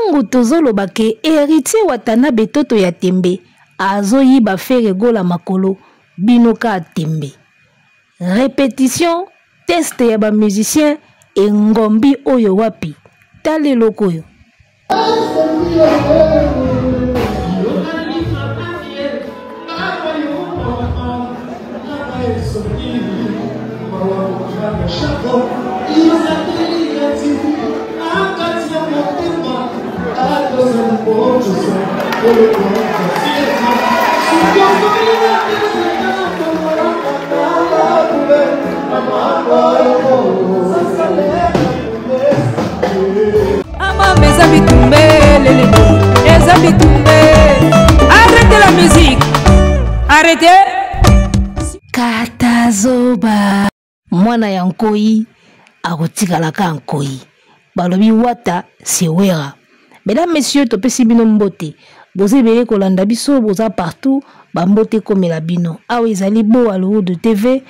Ntango tozoloba ke héritier Watanabe toto ya tembe azoyiba fere gola makolo binoka tembe. Répétition test ya ba musicien engombi oyo wapi tale lokoyo. Arrêtez la musique. Arrêtez. Katazoba mwana ya nkoi akotikala ka nkoi balobi wata sewera. Mesdames, messieurs, topesi bino mbote boze bele kolanda biso boza partout bambote komela bino awa ezali Bo Hollywood TV,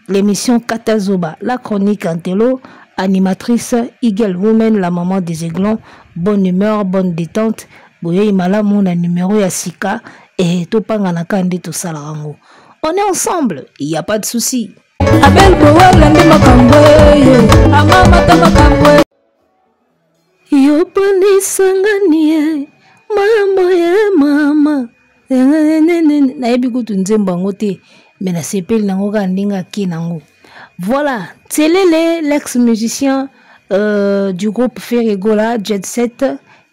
l'émission Katazoba, la chronique Antelo, animatrice Eagle Woman, la maman des aiglons. Bonne humeur, bonne détente. Boye malamu na numéro ya sika et topanga na kande to salarango. On est ensemble, il y a pas de souci. Abel Boala ndi makambwe, amama ta makambwe. Yo poni sanganie, mambo ye mama. Na yebi kutu nzemba ngote, mena sepel nango ka ndinga kinango. Voilà, Télélé, l'ex-musicien du groupe Ferregola Jet Set,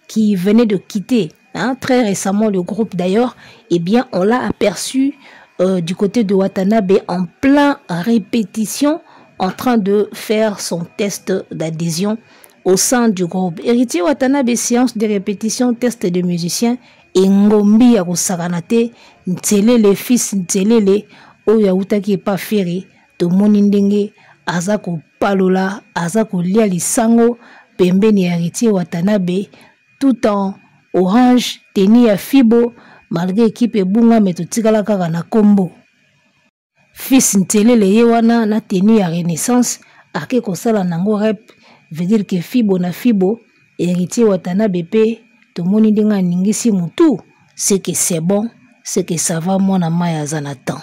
qui venait de quitter très récemment le groupe d'ailleurs, eh bien on l'a aperçu du côté de Watanabe en plein répétition, en train de faire son test d'adhésion au sein du groupe. Héritier Watanabe, séance de répétition, test de musicien, et Ngombi ya Saganate, Télélé, fils Télélé, Oya Utaki pas ferré. To monindenge azako palola azako lia lisango pembeni ya Héritier Watanabe tout en orange teni ya fibo malgré équipe ebunga metotikala kaka na kombo. Fils Ntelele ye wana na teni ya renaissance ake kosala nango rep veut dire que fibo na fibo Héritier Watanabe pe to monindenge ningisi mutu c'est que c'est bon, c'est que ça va mwana maya zanatan.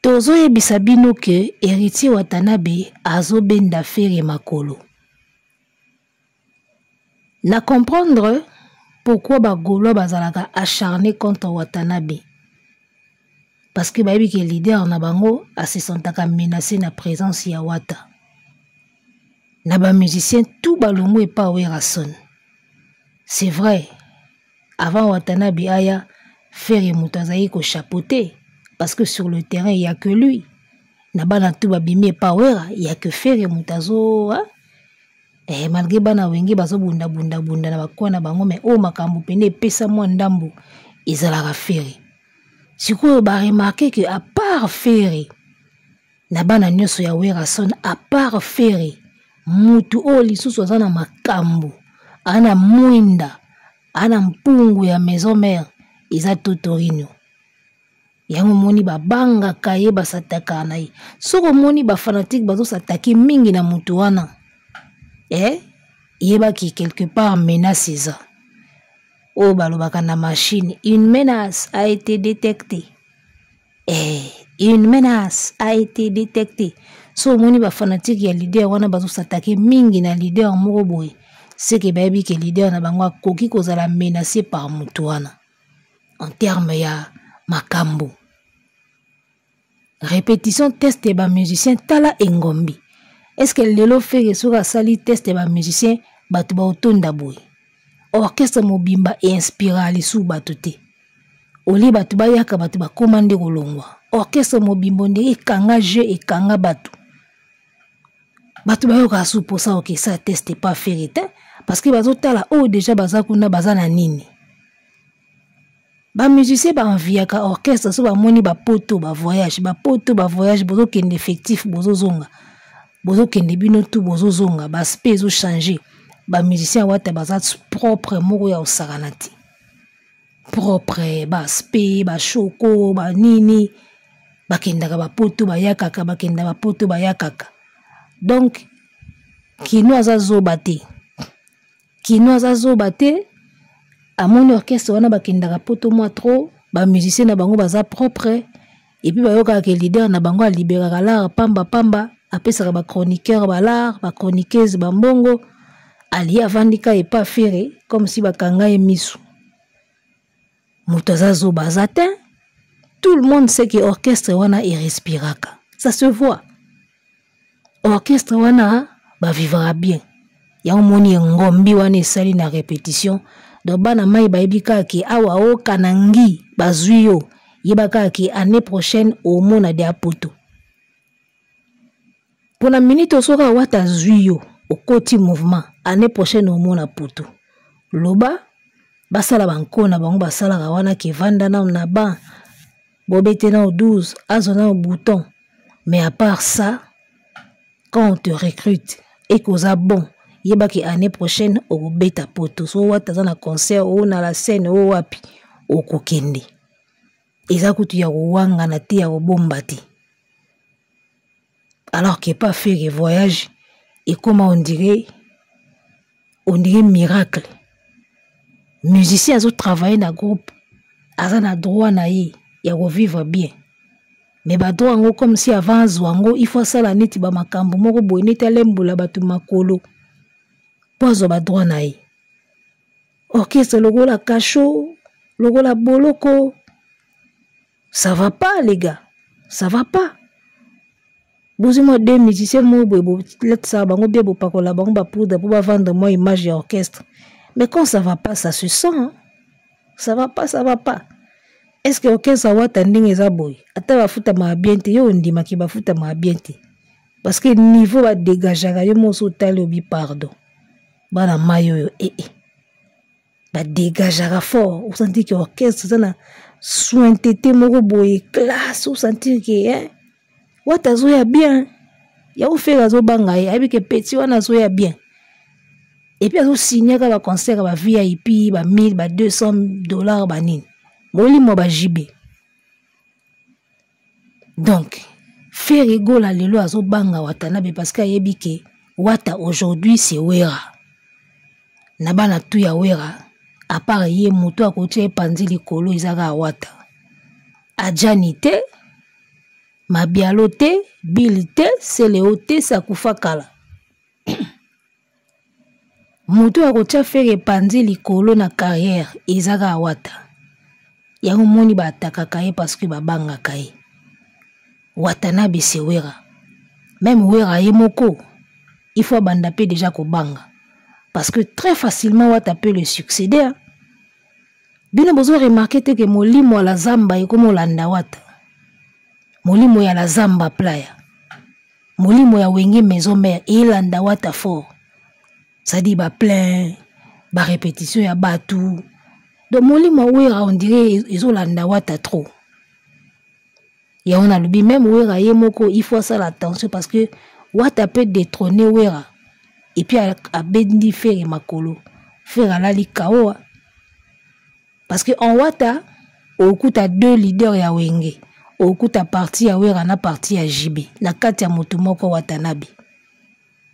Tozo yebisa bino ke Héritier Watanabe azobenda fere makolo. Na comprendre pourquoi bagolo bazalaka acharné contre Watanabe. Parce que bayebi ke leader na bango se sentaka menacé na présence ya Wata. Na ba musicien tout balongo et pas Werason. C'est vrai. Avant Watanabe aya fere mutazai ko chapeauter. Parce que sur le terrain, il n'y a que lui. Nabana tout babimi power, il n'y a que Ferre Mutazo. Et malgré bana wengi bazo bunda na bakwana bango mais o makambu pene pesa mo ndambu ezalaka Ferre. Siko ba remarquer que à part Ferre, nabana nyoso ya Werason à part Ferre, mutu o lisusu azana makambu, ana mwinda, ana mpungu ya maison mère, eza Totorino. Yango moni ba banga kaye basataka na ye. Soko moni ba fanatique bazo sataki mingi na mutu wana. Yeba ki quelque part menace ça. O balobaka na machine, une menace a été détectée. Une menace a été détectée. So moni ba fanatique ya leader wana bazo sataki mingi na leader moko boye. C'est que baby ke leader na bango koki kozala menacé par mutu wana. En terme ya makambo. Répétition test et ba musicien tala engombi. Est-ce que lelo fait sura sali test et ba musicien batu ba otonda boy. Orchestre mobimba et inspira li sou batute. Oli batu ba yaka batu ba commande kolongwa. Orchestre mobimbo nde ekanga jeu ekanga batu. Batu ba yoka sou pour ça ok ça test pas fait parce que bazo tala oh déjà baza kuna baza na nini. Ba musicien ba enviaka orchestre so ba moni ba poto ba voyage bozo kende effectif bozo zonga bozo kende bino tout bozo zonga ba space zo changer ba musicien wata baza propre moko ya osaranati propre ba space ba choko ba nini ba kendaka ba poto ba yakaka ba kenda ba poto ba yakaka donc kino aza zo bate kino azazoba te amoni orchestre wana bakendaka poto mwa trop ba musicien na bango baza propre et puis bayoka ke leader na bango aliberaka l'art pamba apesaka ba chroniqueur ba l'art ba chroniqueuse ba mbongo ali avandika et pas faire comme si bakanga emisu moto azazoba azatin. Tout le monde sait que orchestre wana irrespiraka, ça se voit. Orchestre wana ba vivra bien. Ya moni ngombi wana esali na répétition. Donc bana mai ba ebika ki awa o kanangi bazuyo yebaka ki année prochaine au mona de apoto. Pour la minute osoka wata zuyo au koti mouvement année prochaine au mona poto. Loba basala banko na bango basala wana ki vanda na ban bobete na au 12 azona au bouton. Mais à part ça, quand on te recrute et qu'on a bon, yeba ki année prochaine au beta poto so wata za na concert ou na la scène ou wapi au kokende. Eza kutu ya wanga na te ya bombati. Alors que pas faire le voyage et comment on dirait miracle. Musicien azo travailler na groupe, aza na droit na ye ya vivre bien. Mais ba droit ngo comme si avant zwango il faut ça la neti ba makambo moko boye neti alembola batu makolo. Pozo ba droit na ye. Orchestre logo la cacho, logo la boloko. Ça va pas les gars, ça va pas. Bouzimo deux musiciens mo boye let ça bango bien bopakola bango ba poudre pour ba vendre moi image ya orchestre. Mais quand ça va pas, ça se sent. Hein? Ça va pas, ça va pas. Est-ce que orchestre wata ndinge za boy? Ata ba futa ma biente yo ndima ki ba futa ma biente. Parce que niveau ba dégager yo mo so tali obi pardon. Bana mayo yo ba dégager fort. Vous sentez que orchestre ça na soin tété moko boy classe, vous sentez que hein? Wata zo ya bien. Ya ou fait zo banga ya bi ke petit wana zo ya bien. Et puis, on signe que le concert va VIP, va 1000, va $200, va nini. Moli mo ba JB. Donc, faire rigolo à l'élo à zo banga watanabe parce qu'il y a que wata aujourd'hui c'est wera. Nabana tout ya wera. À part yé moto à côté pandi likolo izaka wata. Adjanite, mabialote, bilite, seleote, sakufa kala. Mutu akotia faire pandi likolo na carrière ezaka wata. Yango moni ba atakaka ye parce que ba bangaka ye. Watanabe se wera. Même wera ye moko, il faut bandaper déjà ko banga. Parce que très facilement wata peut le succéder. Hein? Bino bozo remarquer que molimo la zamba e comme olanda wata. Molimo ya la zamba playa. Molimo ya wenge maison mère e landa wata fort. Ça dit bah plein, bah répétition ya batou. Donc molimo wera on dirait ils ont landa wata trop. Et on a le même wera yemoko il faut ça l'attention parce que wata peut détrôner wera. Et puis à bendi faire makolo, faire à la likaoa. Parce que en wata au coup t'as deux leaders ya wenge. Au coup t'as parti ya wera na parti ya JB. Na kati ya motumoko watanabe.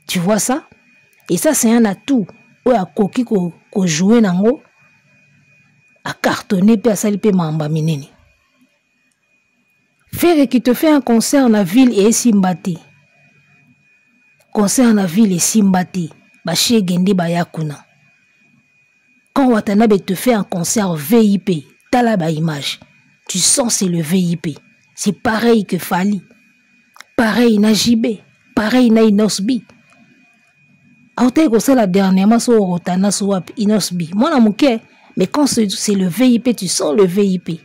Tu vois ça? Et ça, c'est un atout. Ou à koki ko jouer nango, à cartonner, puis à saliper mamba minene. Faire qui te fait un concert en la ville et simbati. Concert en la ville et simbati. Baché gende bayakuna. Quand Watanabe te fait un concert VIP, t'as la image. Tu sens c'est le VIP. C'est pareil que Fali. Pareil na JB. Pareil na Inosbi. Aote ça la dernièrement so rotana so wap Inosbi. Moi na mais quand c'est le VIP, tu sens le VIP.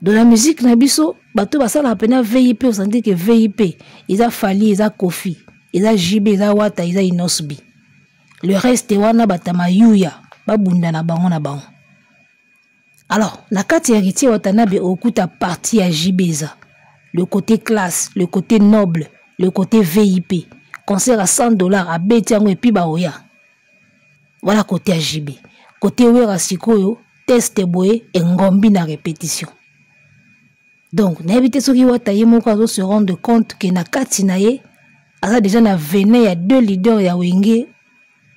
De la musique na biso, bato basala apena VIP, on sentit que VIP, ils a Fali, ils a Kofi, ils a JB, ils a Wata, ils a Inosbi. Le reste wana batama yuya, babunda na bango na bango. Alors, na kati héritier Watanabe okuta partie à JBza. Le côté classe, le côté noble, le côté VIP. Concert à $100 à Betiango et puis Baoya. Voilà côté à JB. Côté Wera Sikoyo, test boye et ngombi na répétition. Donc, n'habitez ce qui wataye mon kazo se rendre compte que na kati na ye, asa déjà na vené ya deux leaders ya wenge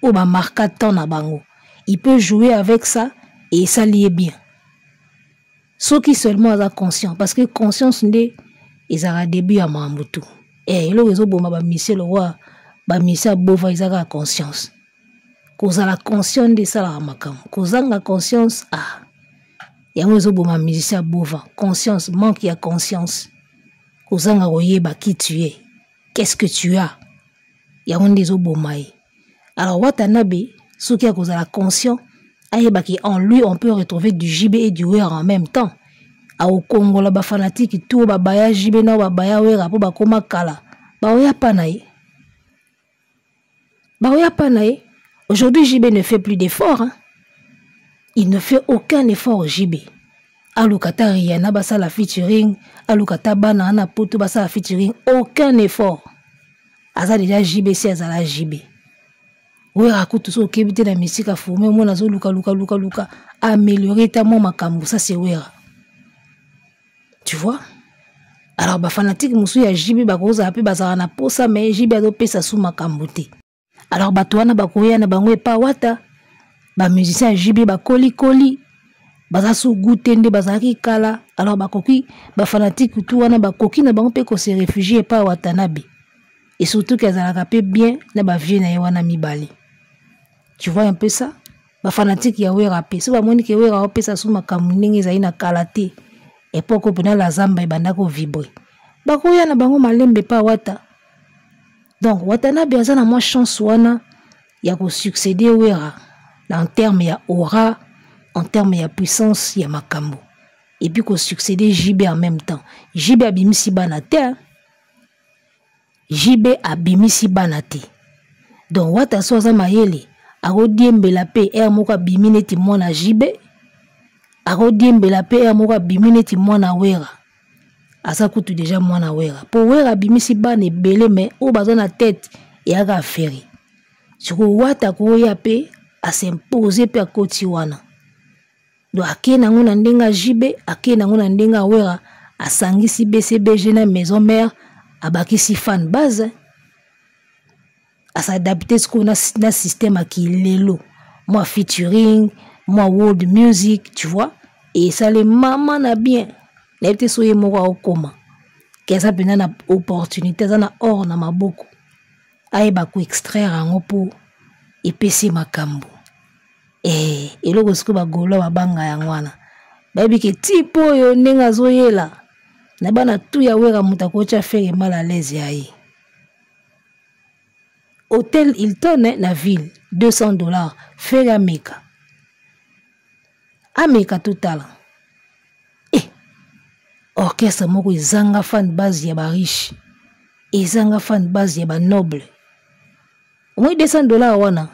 ou ba marquer temps na bango. Il peut jouer avec ça et ça lié bien. Ceux qui seulement sont conscients, parce que conscience n'est ils ont début à mambutu. Et le réseau bon ba monsieur le roi ba monsieur bova ils ont conscience. Cause la conscience de ça la makam. Cause la conscience ah. Il y a un réseau bon ma musicien bova. Conscience manque il y a conscience. Cause nga oyeba qui tu es. Qu'est-ce que tu as? Il y a un réseau bon maï. Alors Watanabe ceux qui a cause la conscience en lui on peut retrouver du JB et du Wera en même temps. Au Congo la ba fanatique tout ba baya JB na ba baya Wera po ba koma kala. Ba oya panaï. Ba oya panaï. Aujourd'hui JB ne fait plus d'efforts. Hein? Il ne fait aucun effort JB. Alukata Rihanna basa la featuring, Alukata Bana na poto basa la featuring, aucun effort. Aza déjà JB si aza la JB. Oui, raconte tout ce qui est la musique à former, moi, nazo luka, améliorer ta mon makambo, ça c'est Wera. Tu vois? Alors, bah, fanatique, moussou, ya jibi, bah, gros, api, bah, ça na posa, mais jibi, a dopé, ça sous makambote. Alors, bah, toi, na, bah, koya, na, bah, ngwe, pa, wata, bah, musicien, jibi, bah, koli, bah, ça sous goutende, bah, ça ki kala, alors, bah, koki, bah, fanatique, tout, wana, bah, koki, na, bah, on peut qu'on se réfugie, pas, watanabe. Et surtout, qu'elle a rapé bien, na, bah, vieux, na, wana, mibali. Tu vois un peu ça? Ba fanatique ya Wera pe. So ba moni ke Wera pe sa suma kamuningi za ina kalate. Et poko pena la zamba e bandako vibre. Ba ko ya na bango malembe pa wata. Donc Watanabe aza na moi chance wana ya ko succéder Wera en termes ya aura, en termes ya puissance ya makambo. Et puis ko succéder JB en même temps. JB abimisi banate. JB abimisi banate. Donc wata so za mayele Arodiembela pe moka bimine ti mona jibe. Arodiembela pe moka bimine ti mona Wera. Asa kutu déjà mona Wera. Pour Wera bimisi bane belé mais o bazo na tête et aga ferry. Sur wata ko ya pe a s'imposer pe a koti wana. Do ake na ngona ndenga jibe, ake na ngona ndenga Wera a sangisi BCBG na maison mère abakisi fan base. À s'adapter ce qu'on a dans système qui lelo moi featuring moi world music tu vois et ça les maman na bien n'était soyez moi au coma qu'est ça pena na opportunité ça na or na maboko aïe ba ko extraire en pour et pc makambo et le ce que ba golo ba banga ya ngwana ba bi ke tipo yo nenga zoyela na bana tout ya Wera mutakocha faire mal à l'aise yayi. Hôtel Hilton na ville, $200. Faire Ameka. Ameka total. Orchestre moko izanga fan base ya ba riche. Izanga fan base ya ba noble. Au moins $200 wana.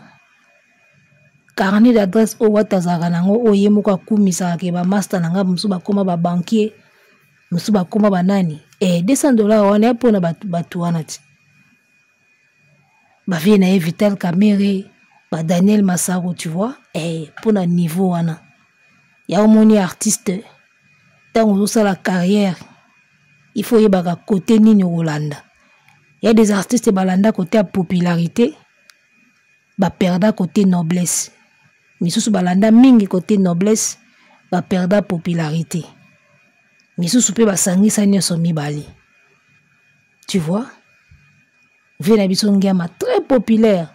Carnet d'adresse o watazaka nango oye moko akumisa ke ba master nanga musuba koma ba banquier. Musuba koma ba nani. $200 wana ya pona batu wana ti. Ba vie na Vital Kamere, ba Daniel Massaro, tu vois, pour un niveau wana. Il y a un artiste, tant on usa la carrière, il faut y avoir côté Nini Rolanda. Il y a des artistes balanda côté à popularité, ba perda côté noblesse. Misusu balanda mingi côté noblesse, ba perda popularité. Misusu pe ba sangi sa nyoso mibali. Tu vois? Vena bisongama très populaire.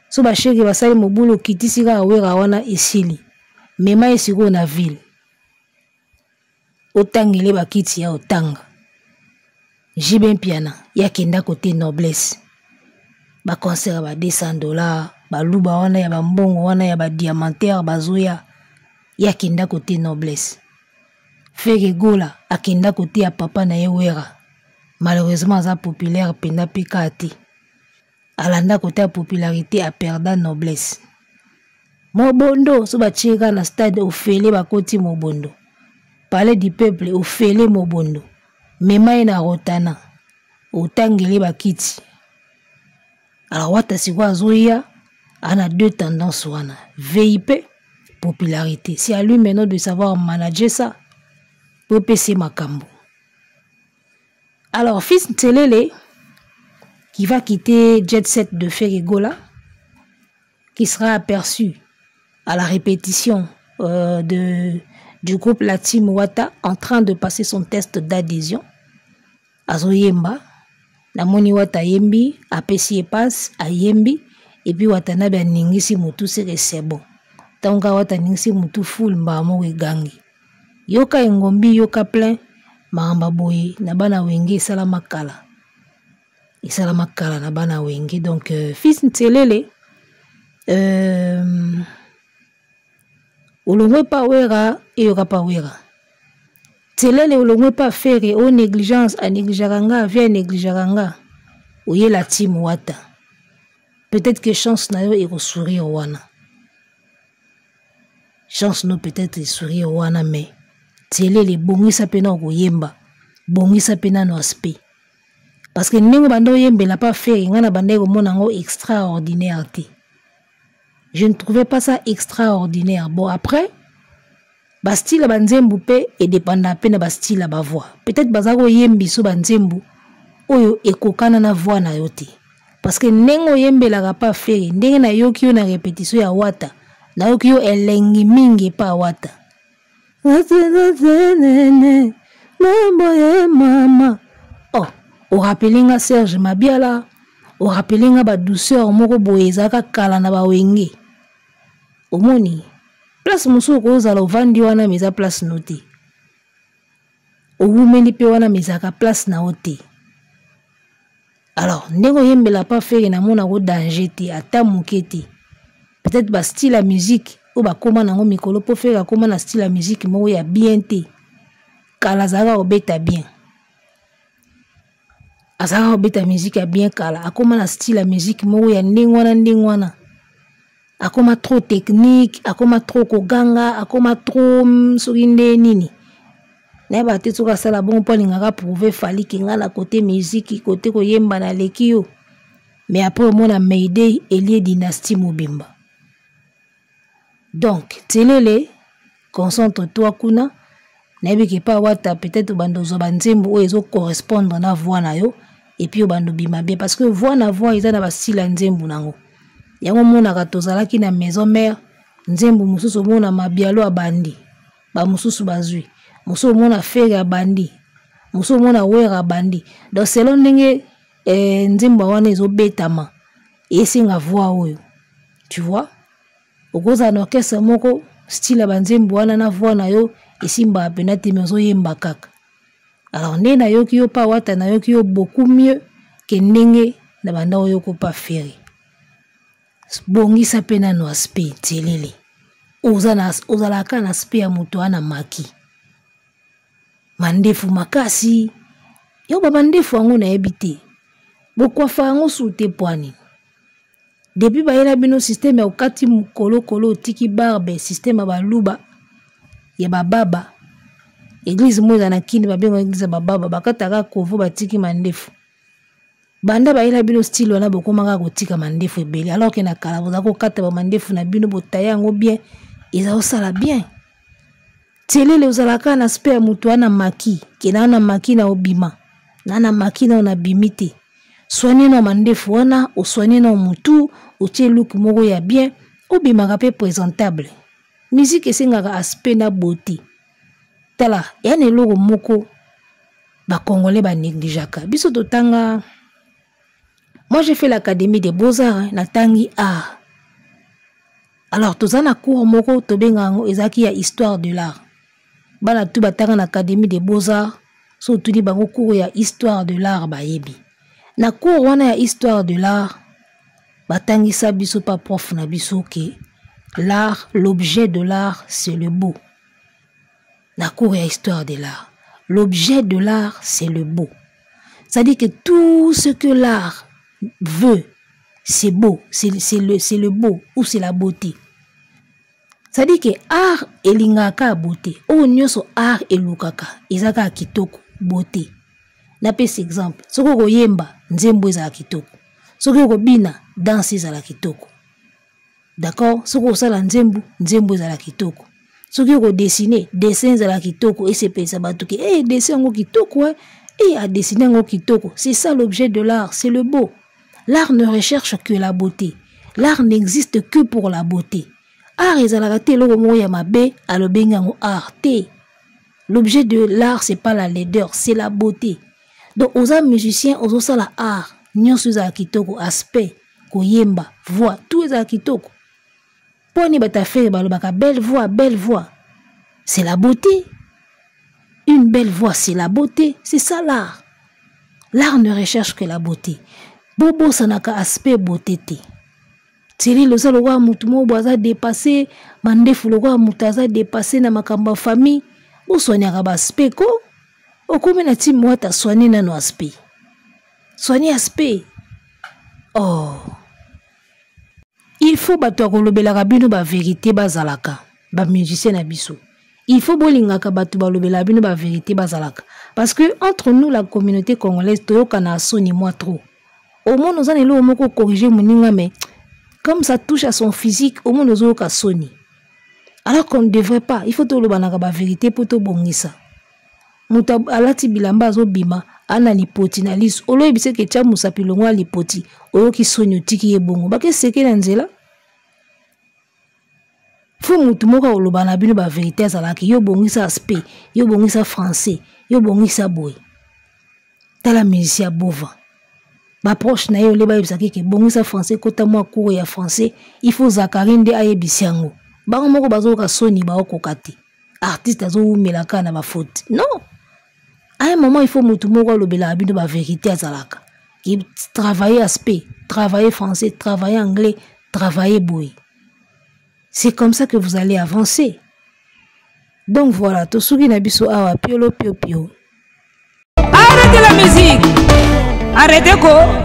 So ba chéri ba sali mobulo kitisika Wera wana esili. Mema esiko na ville. Otangele ba kiti ya otanga. Jibe piana ya kenda côté noblesse. Ba concert ba $200, ba luba wana ya ba mbongo wana ya ba diamantaire bazoya ya kenda côté noblesse. Feke gola akenda côté ya papa na ye Wera. Malheureusement aza populaire penda pikati. Alanda côté la popularité a perdu noblesse. Mobondo, so ba tcheka na stade ofele ba koti Mobondo. Palais du peuple ofele Mobondo. Mema na rotana. Otangele ba kiti. Alors wata sikwa zoya ana deux tendances wana. VIP, popularité. C'est à lui maintenant de savoir manager ça. Pour PC makambo. Alors fils Tselele qui va quitter Jet Set de Ferrigola, qui sera aperçu à la répétition du groupe La Team Wata en train de passer son test d'adhésion. Azoyemba, namoni Wata yembi, apesi passe a yembi, et puis Watanabe a ningisi mutu c'est bon. Tanga Wata ningisi mutu full mba mo gangi. Yoka engombi yoka plein, maamba boye, nabana wenge salamakala. Isalamakala nabana wenge. Donc, fils Ntelele, olongwe pa wera et yoka pa wera. Telele olongwe pa faire o négligence a négligeranga via négligeranga. Oye La Team Wata. Peut-être que chance na yo et sourire wana. Chance no peut-être et sourire wana mais Telele bongisa pena okoyemba. Bongisa pena no aspect. Parce que ningo bando yembe la pas faire ngana bandeko monango extraordinaire te. Je ne trouvais pas ça extraordinaire. Bon, après, Bastille banzembu pe et dépendant pe na Bastille ba voix. Peut-être bazako yembi so banzembu oyo ekokana na voix na yote. Parce que nengo yembe la pas faire ndenge na yoki yo na répétition ya Wata. Na yoki yo elengi mingi pa Wata. Mama. Oh, o rappelinga Serge Mabiala, o rappelinga ba douceur moko boyezaka kala na ba wenge. Omoni, place musu ko zala ovandi wana meza place noté. Oumeli pe wana mezaka place na oté. Alors, ndeko yembe la pas faire na mona ko danger te ata mukete. Peut-être ba style la musique ou ba koma nango mikolo po faire koma na style la musique moko ya bien te. Kala zaka obeta bien. Azaka obeta musique ya bien kala akoma na style la musique moko ya ndingwana. Akoma trop technique, akoma trop koganga, akoma trop sokinde nini. Na ba te soka sala bon po lingaka prouver fali kinga na côté musique, côté ko yemba na lekio. Mais après mon a Mayday Elie dynastie Mobimba. Donc, Telele, concentre-toi kuna. Nabi ki pa Wata peut-être bando zo banzembo o ezo correspondre na voix na yo et puis bando bima bien parce que voix na voix eza na ba style nzembo nango. Yango mona ka tozalaki na maison mère nzembo mususu mona mabialo abandi. Ba mususu bazui. Mususu mona fere abandi. Mususu mona wera abandi. Donc selon ndenge nzembo wana ezo betama esinga voix oyo. Tu vois? Okoza na orchestre moko style banzembo wana na voix na yo esimba apena temezo yemba kaka. Alors ndenge na yoki yo pa Wata na yoki yo beaucoup mieux que ndenge na banda oyo ko pa faire. Bongisa pena no aspect Telele. Ozalaka na aspect ya moto ana maki. Mandefu makasi. Yo ba mandefu ango na ebite. Bokwafa ango sute poani. Depuis ba yela bino système ya okati mukolo tiki barbe système ba luba ya bababa. Église moza na kini babengo église bababa bakataka kovo batiki mandefu. Banda ba yela bino style wana bokomaka kotika mandefu ebele alors que na kala boza ko kata ba mandefu na bino botaya yango bien eza osala bien. Telele ozalaka na aspect ya mutu ana maki kena na maki na obima na maki na ona bimite. Soigner na mandefu wana o soigner na mutu o tie look moko ya bien obimaka pe présentable. Musique esengaka aspect na beauté. Tala yana eloko moko ba congolais ba négligaka. Biso totanga. Moi j'ai fait l'académie des beaux-arts na tangi art. Alors tozana cours moko tobenga ngo ezaki ya histoire de l'art. Bana tu batanga na académie des beaux-arts so tudi bango cours ya histoire de l'art ba yebi. Na cours wana ya histoire de l'art batangisa biso pa prof na biso ke l'art, l'objet de l'art, c'est le beau. La cour et histoire de l'art. L'objet de l'art, c'est le beau. C'est-à-dire que tout ce que l'art veut, c'est beau. C'est le beau ou c'est la beauté. C'est-à-dire que art et lingaka beauté. O nyoso art et lukaka. Izaka kitoko beauté. Napes exemple. Soko yemba nzembo za kitoko. Soko bina danse za la kitoko. D'accord? Soko sala nzembo za la kitoko. Soki ko dessiner dessin za la kitoko et c'est pesa batuki dessin ngo kitoko et a dessiner ngo kitoko. C'est ça l'objet de l'art, c'est le beau. L'art ne recherche que la beauté. L'art n'existe que pour la beauté. Art ezalaka te eloko moko ya mabe alobengi yango art te. L'objet de l'art c'est pas la laideur, c'est la beauté. Donc oza musicien ozosala art, nyonso ezala kitoko, aspect, koyemba, voix, tout ezala kitoko. Poni bata faire balobaka belle voix. C'est la beauté. Une belle voix, c'est la beauté, c'est ça l'art. L'art ne recherche que la beauté. Bobo sanaka aspect beauté te. Tiri loza lowa mutu mo boza dépassé, mandefu lowa mutaza dépassé na makamba famille. Bo soignaka ba aspect ko. Okome na ti moi ta soigner na no aspect. Soigner aspect. Oh. Il faut bato kolobela bino ba vérité bazalaka. Ba musicien na biso. Il faut bolingaka bato balobela bino ba vérité bazalaka. Parce que entre nous la communauté congolaise toyoka na soni moi trop. Au moins nous allons le moko corriger moninga mais comme ça touche à son physique, au moins nous allons soni. Alors qu'on ne devrait pas, il faut tout le banaka ba vérité pour tout bongisa. Muta alati bilamba zo bima ana lipoti na lis olo ebise ke cha musapi longwa lipoti oyo ki soni otiki ye bongo ba ke seke na nzela. Faut mutu moka oloba na bino ba vérité azalaki yo bongisa aspect, yo bongisa français, yo bongisa boy. Tala musicien bova. Ba proche na yo leba yebisaki ke bongisa français kota mwa cours ya français, il faut Zakarinde ayebisiango. Bango moko bazoka soni ba okokati. Artiste azo umelaka na ba faute. Non. À un moment il faut mutu moko lobela bino ba vérité azalaka. Qui travailler aspect, travailler français, travailler anglais, travailler boy. C'est comme ça que vous allez avancer. Donc voilà, tosugi na biso awa piolo pio pio. Arrêtez la musique. Arrêtez quoi?